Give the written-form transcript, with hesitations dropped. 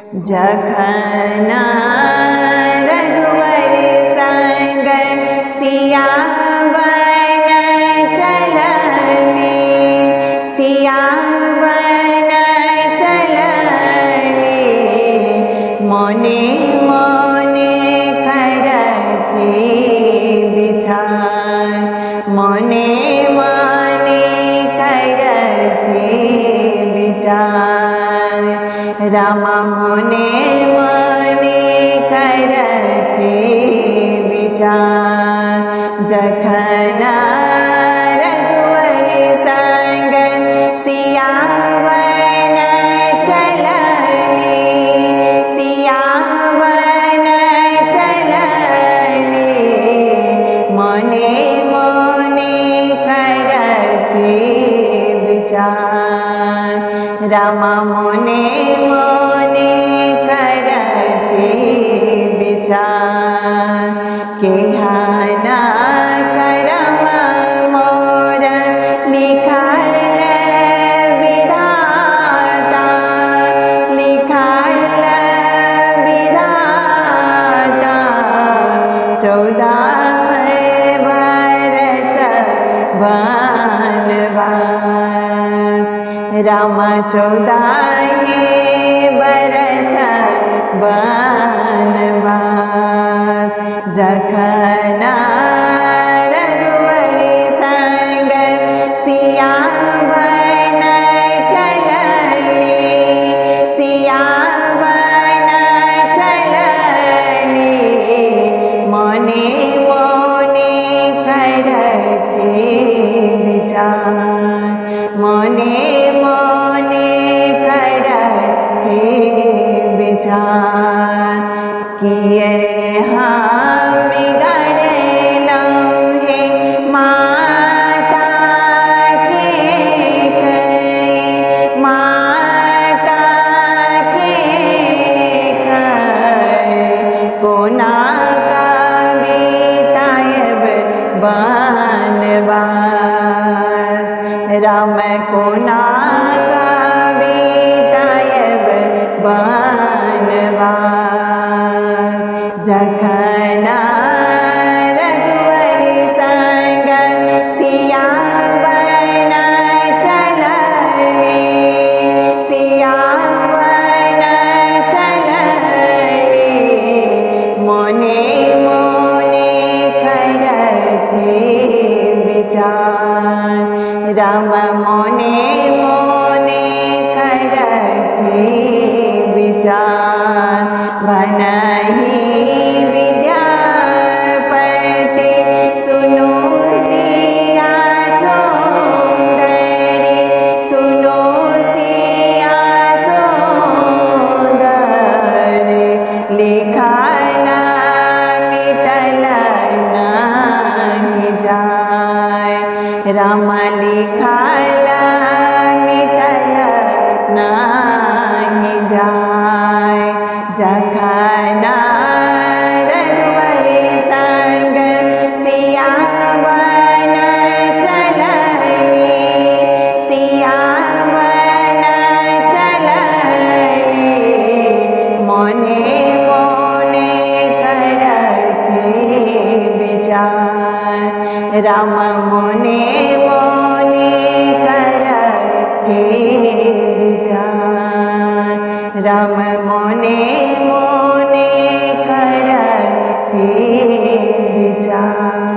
जखना रघुवर संग सियावन चलने, सियावन चलने, मोने मोने करती विचार, मोने मोने करती विचार, रामा मोने मोने करती विचार। जखना रघुवर संग सियावन चलने, सियावन चलने, मोने मोने करती विचार, रामा मोने मोने करती विचार। केहाना करम मोर लिखल विधाता, लिखल विधाता, 14 बरस वनवास, राम 14 बरस वनवास। जखना रघुवर संग सियावन चलने, सियावन चलने, मोने मोने करती विचार, मोने मोने करती विचार। किए हम बिगड़लो हे माता के कई, माता के कई, कोना का बीतायब बनवास, राम कोना का बीतायब बनवास। जखना रघुवर संग सियावन चलने, सियावन चलने, मोने मोने करती विचार, राम मोने मोने करती विचार। बनहि विद्यापति सुनो सिया सुंदरी, सुनो सिया सुंदरी, लिखल मिटल नहीं जाय, राम लिखल मिटल नहीं जाय। जखना रघुवर संग सियावन चलने, सियावन चलने, मोने मोने करती विचार, राम मोने मोने करती विचार, राम मोने मोने करती विचार।